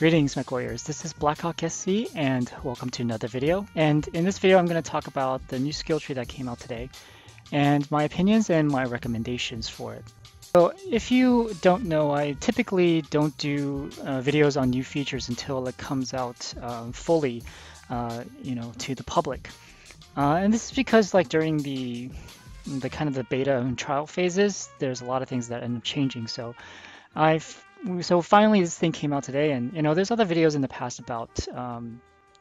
Greetings, MechWarriors. This is Blackhawk SC, and welcome to another video. And in this video, I'm going to talk about the new skill tree that came out today, and my opinions and my recommendations for it. So if you don't know, I typically don't do videos on new features until it comes out fully, to the public. And this is because, like, during the kind of the beta and trial phases, there's a lot of things that end up changing. So finally this thing came out today, and there's other videos in the past about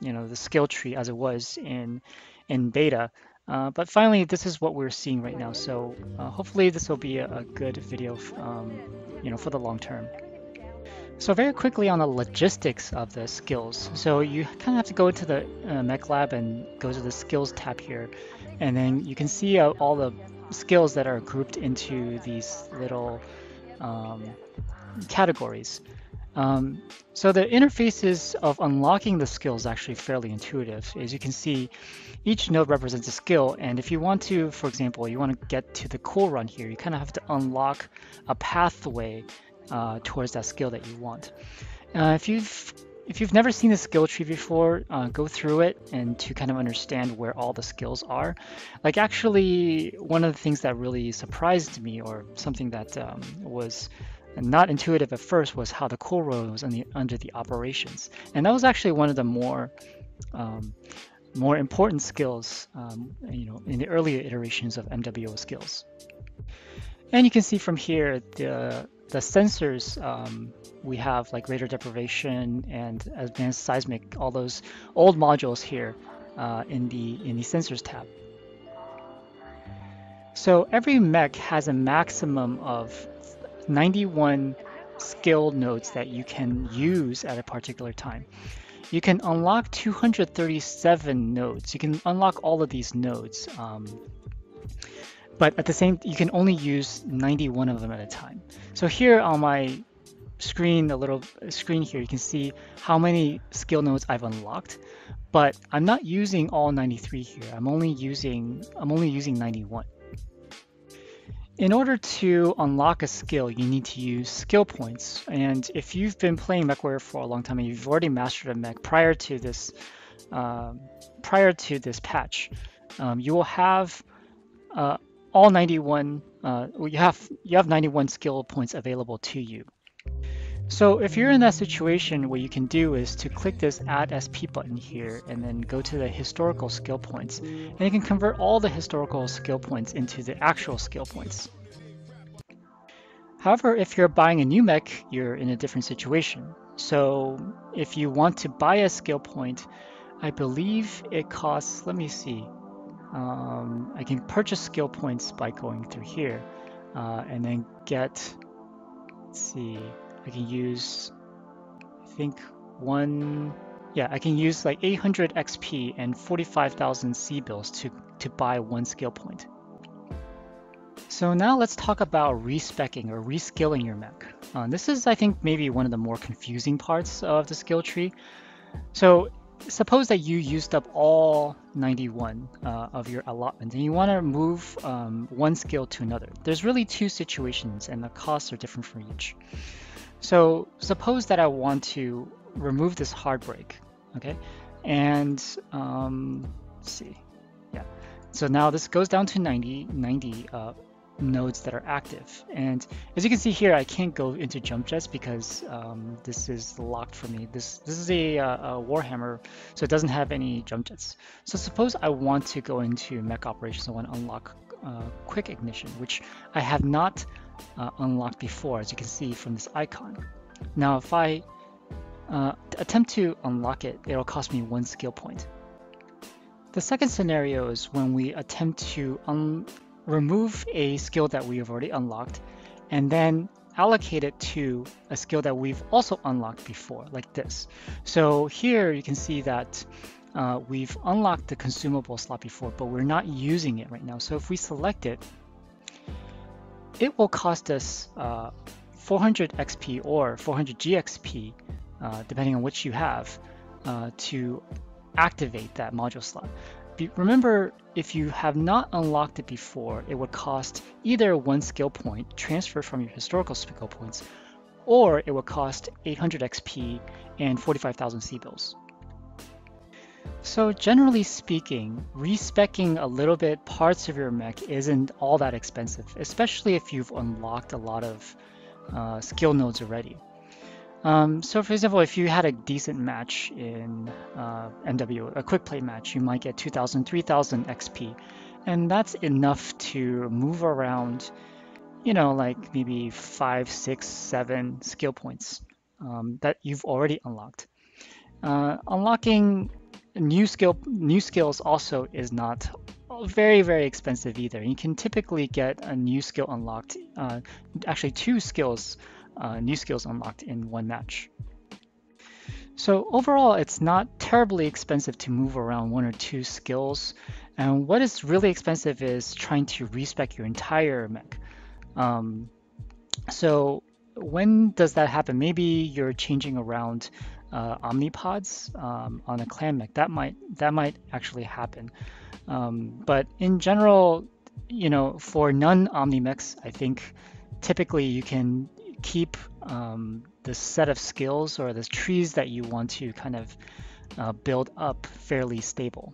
the skill tree as it was in beta, but finally this is what we're seeing right now. So hopefully this will be a good video for the long term. So very quickly on the logistics of the skills. So you kind of have to go into the mech lab and go to the skills tab here, and then you can see all the skills that are grouped into these little categories. So the interfaces of unlocking the skill is actually fairly intuitive. As you can see, each node represents a skill, and if you want to, for example, you want to get to the cool run here, you kind of have to unlock a pathway towards that skill that you want. If you've never seen the skill tree before, go through it and to kind of understand where all the skills are. Like, actually, one of the things that really surprised me, or something that was not intuitive at first, was how the cool row was under the operations, and that was actually one of the more important skills, in the earlier iterations of MWO skills. And you can see from here the sensors. We have like radar deprivation and advanced seismic, all those old modules here in the sensors tab. So every mech has a maximum of 91 skill nodes that you can use at a particular time. You can unlock 237 nodes. You can unlock all of these nodes, but at the same, you can only use 91 of them at a time. So here on my screen, the little screen here, you can see how many skill nodes I've unlocked, but I'm not using all 93 here. I'm only using 91. In order to unlock a skill, you need to use skill points. And if you've been playing MechWarrior for a long time and you've already mastered a mech prior to this patch, you will have all 91. You have 91 skill points available to you. So if you're in that situation, what you can do is to click this Add SP button here, and then go to the historical skill points, and you can convert all the historical skill points into the actual skill points. However, if you're buying a new mech, you're in a different situation. So if you want to buy a skill point, I believe it costs, let me see, I can purchase skill points by going through here, and then get, let's see, I can use, I think I can use like 800 XP and 45,000 C bills to buy one skill point. So now let's talk about respeccing or reskilling your mech. This is, I think, maybe one of the more confusing parts of the skill tree. So suppose that you used up all 91 of your allotment, and you want to move one skill to another. There's really two situations, and the costs are different for each. So suppose that I want to remove this hard break, okay? And let's see, yeah. So now this goes down to 90 nodes that are active. And as you can see here, I can't go into jump jets because this is locked for me. This is a Warhammer, so it doesn't have any jump jets. So suppose I want to go into mech operations. I want to unlock quick ignition, which I have not unlocked before, as you can see from this icon. Now if I attempt to unlock it, it'll cost me one skill point. The second scenario is when we attempt to remove a skill that we have already unlocked and then allocate it to a skill that we've also unlocked before, like this. So here you can see that we've unlocked the consumable slot before, but we're not using it right now. So if we select it, it will cost us 400 XP or 400 GXP, depending on which you have, to activate that module slot. Remember, if you have not unlocked it before, it would cost either one skill point transferred from your historical skill points, or it will cost 800 XP and 45,000 C-bills. So generally speaking, respeccing a little bit parts of your mech isn't all that expensive, especially if you've unlocked a lot of skill nodes already. So for example, if you had a decent match in MWO, a quick play match, you might get 2,000, 3,000 XP. And that's enough to move around, you know, like maybe 5, 6, 7 skill points that you've already unlocked. Unlocking new skills also is not very, very expensive either. You can typically get a new skill unlocked, actually two skills, new skills unlocked in one match. So overall, it's not terribly expensive to move around one or two skills. And what is really expensive is trying to respec your entire mech. So when does that happen? Maybe you're changing around omnipods on a clan mech. That might actually happen. But in general, you know, for non-omni mechs, I think typically you can keep the set of skills or the trees that you want to kind of build up fairly stable.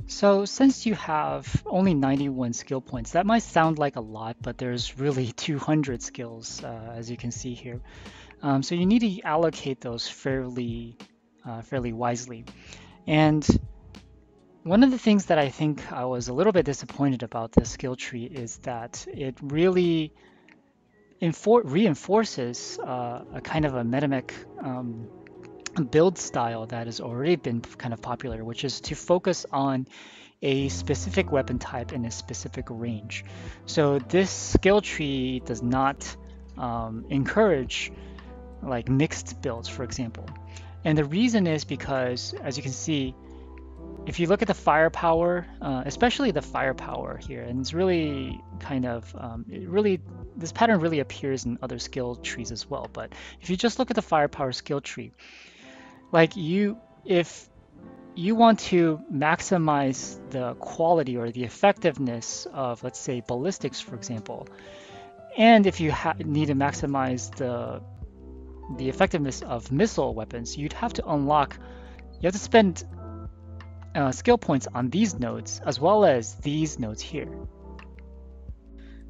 So since you have only 91 skill points, that might sound like a lot, but there's really 200 skills, as you can see here. So you need to allocate those fairly wisely. And one of the things that I think I was a little bit disappointed about this skill tree is that it really reinforces a kind of a metamech build style that has already been kind of popular, which is to focus on a specific weapon type in a specific range. So this skill tree does not encourage like mixed builds, for example. And the reason is because, as you can see, if you look at the firepower, especially the firepower here, and it's really kind of, this pattern really appears in other skill trees as well. But if you just look at the firepower skill tree, like if you want to maximize the quality or the effectiveness of, let's say, ballistics, for example, and if you need to maximize the effectiveness of missile weapons, you'd have to unlock, you have to spend skill points on these nodes as well as these nodes here.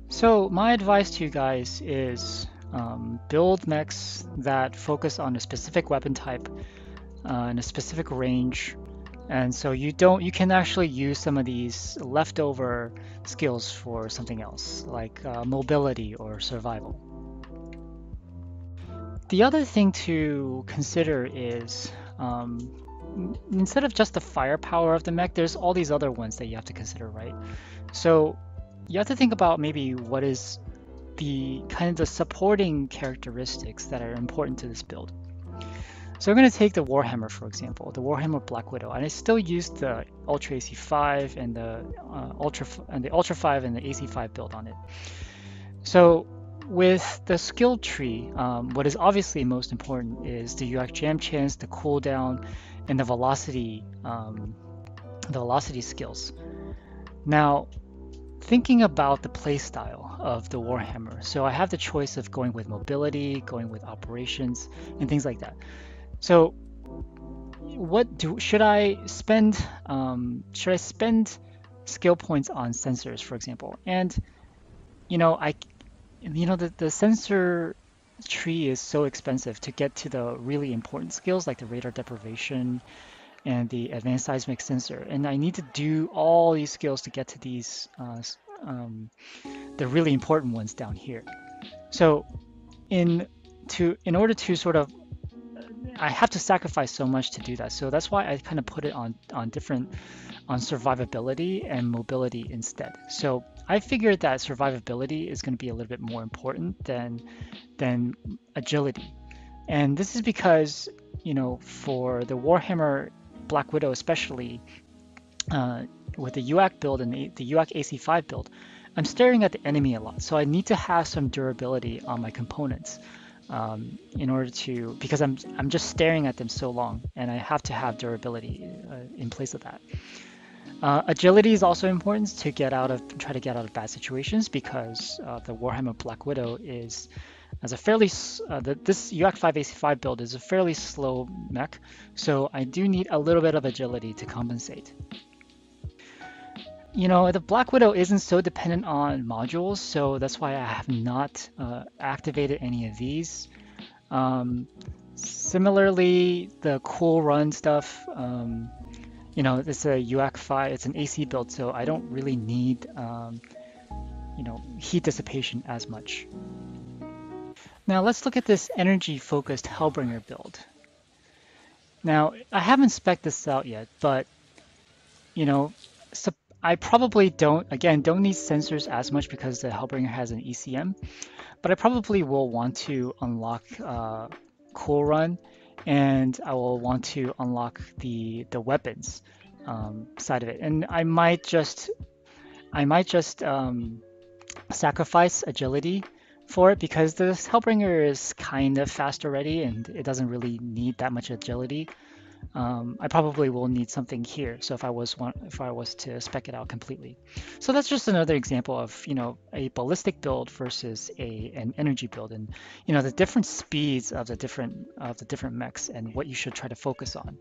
So my advice to you guys is build mechs that focus on a specific weapon type in a specific range, and so you can actually use some of these leftover skills for something else, like mobility or survival. The other thing to consider is instead of just the firepower of the mech, there's all these other ones that you have to consider, right? So you have to think about maybe what is the kind of the supporting characteristics that are important to this build. So I'm going to take the Warhammer, for example, the Warhammer Black Widow, and I still use the Ultra AC5 and the Ultra 5 and the AC5 build on it. So with the skill tree, what is obviously most important is the UAC jam chance, the cooldown, and the velocity skills. Now, thinking about the playstyle of the Warhammer, so I have the choice of going with mobility, going with operations, and things like that. So, should I spend? Should I spend skill points on sensors, for example? And the sensor tree is so expensive to get to the really important skills like the radar deprivation and the advanced seismic sensor, and I need to do all these skills to get to these the really important ones down here. So in order to sort of, I have to sacrifice so much to do that. So that's why I kind of put it on survivability and mobility instead. So I figured that survivability is going to be a little bit more important than agility. And this is because, for the Warhammer Black Widow especially, with the UAC build and the UAC AC5 build, I'm staring at the enemy a lot. So I need to have some durability on my components in order to, because I'm just staring at them so long, and I have to have durability in place of that. Agility is also important to try to get out of bad situations, because the Warhammer Black Widow is as a fairly this UAC5 AC5 build is a fairly slow mech, so I do need a little bit of agility to compensate. You know, the Black Widow isn't so dependent on modules, so that's why I have not activated any of these. Similarly, the cool run stuff, you know, it's a UAC5, it's an AC build, so I don't really need, you know, heat dissipation as much. Now let's look at this energy-focused Hellbringer build. Now, I haven't spec'd this out yet, but, you know, I probably don't need sensors as much because the Hellbringer has an ECM, but I probably will want to unlock Cool Run, and I will want to unlock the weapons side of it, and I might just sacrifice agility for it because the Hellbringer is kind of fast already, and it doesn't really need that much agility. I probably will need something here. So if I was to spec it out completely, so that's just another example of, you know, a ballistic build versus an energy build, and, you know, the different speeds of the different mechs and what you should try to focus on.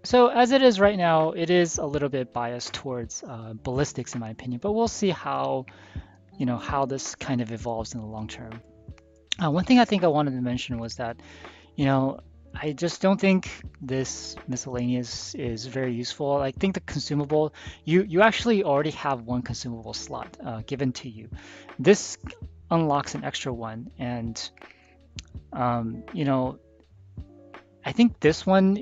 So as it is right now, it is a little bit biased towards ballistics in my opinion, but we'll see how, you know, how this kind of evolves in the long term. One thing I think I wanted to mention was that, you know, I just don't think this miscellaneous is very useful. I think the consumable, you actually already have one consumable slot given to you. This unlocks an extra one, and you know, I think this one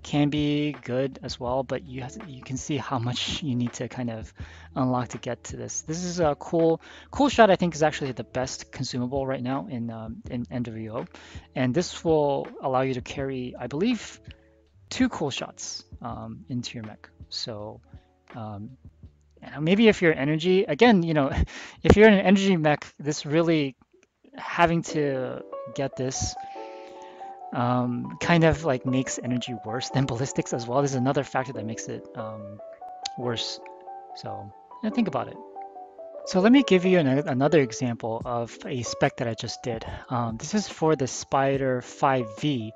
can be good as well, but you can see how much you need to kind of unlock to get to this. This is a cool shot. I think is actually the best consumable right now in MWO, and this will allow you to carry, I believe, 2 cool shots into your mech. So maybe if you're energy, again, you know, if you're in an energy mech, this really having to get this kind of like makes energy worse than ballistics as well. There's another factor that makes it worse. So yeah, think about it. So let me give you another example of a spec that I just did. This is for the Spider 5V.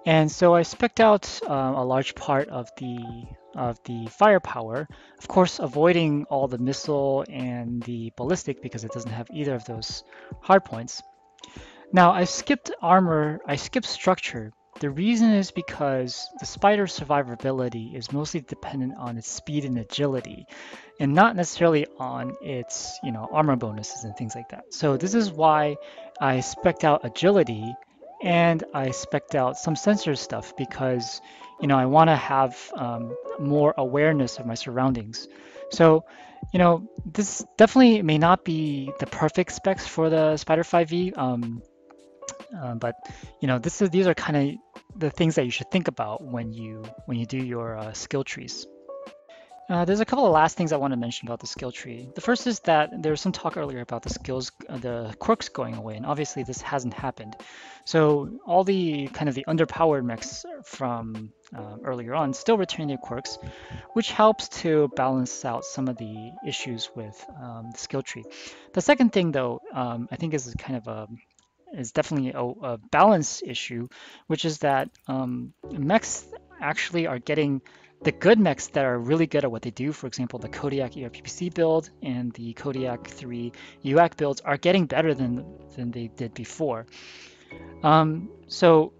And so I spec'd out a large part of the firepower, of course avoiding all the missile and the ballistic because it doesn't have either of those hardpoints. Now I skipped armor, I skipped structure. The reason is because the spider's survivability is mostly dependent on its speed and agility, and not necessarily on its, you know, armor bonuses and things like that. So this is why I spec'd out agility and I spec'd out some sensor stuff because, you know, I want to have more awareness of my surroundings. So, you know, this definitely may not be the perfect specs for the Spider 5V. But, you know, these are kind of the things that you should think about when you do your skill trees. There's a couple of last things I want to mention about the skill tree. The first is that there was some talk earlier about the quirks going away, and obviously this hasn't happened. So all the kind of the underpowered mechs from earlier on still retain their quirks, which helps to balance out some of the issues with the skill tree. The second thing, though, I think is kind of is definitely a balance issue, which is that mechs actually are getting the good mechs that are really good at what they do. For example, the Kodiak ERPPC build and the Kodiak 3 UAC builds are getting better than they did before. So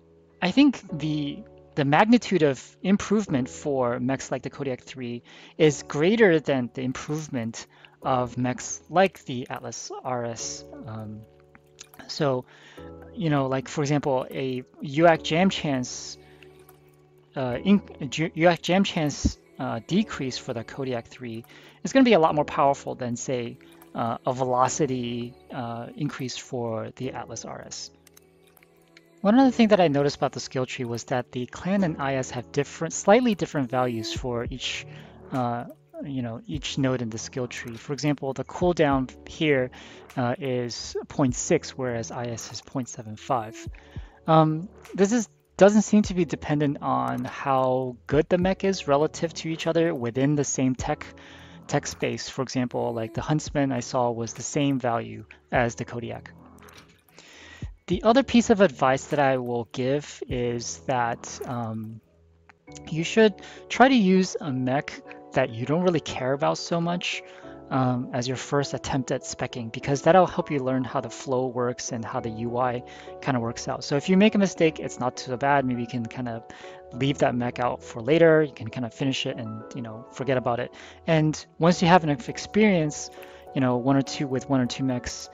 I think the magnitude of improvement for mechs like the Kodiak 3 is greater than the improvement of mechs like the Atlas RS. So, you know, like for example, a UAC jam chance decrease for the Kodiak 3 is going to be a lot more powerful than, say, a velocity increase for the Atlas RS. One other thing that I noticed about the skill tree was that the clan and IS have slightly different values for each each node in the skill tree. For example, the cooldown here is 0.6, whereas IS is 0.75. This doesn't seem to be dependent on how good the mech is relative to each other within the same tech space. For example, like the Huntsman I saw was the same value as the Kodiak. The other piece of advice that I will give is that you should try to use a mech that you don't really care about so much as your first attempt at specking, because that'll help you learn how the flow works and how the UI kind of works out. So if you make a mistake, it's not too bad. Maybe you can kind of leave that mech out for later. You can kind of finish it and forget about it. And once you have enough experience, one or two mechs,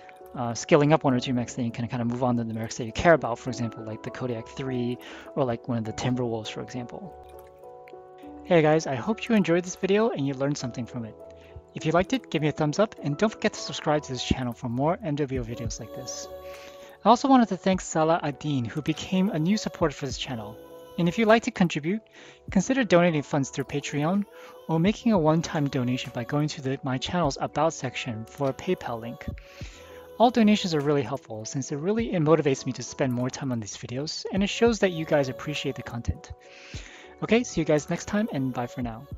scaling up one or two mechs, then you can kind of move on to the mechs that you care about. For example, like the Kodiak 3 or like one of the Timberwolves, for example. Hey guys, I hope you enjoyed this video and you learned something from it. If you liked it, give me a thumbs up and don't forget to subscribe to this channel for more MWO videos like this. I also wanted to thank Salah Adin, who became a new supporter for this channel. And if you'd like to contribute, consider donating funds through Patreon or making a one-time donation by going to my channel's About section for a PayPal link. All donations are really helpful since it motivates me to spend more time on these videos, and it shows that you guys appreciate the content. Okay, see you guys next time and bye for now.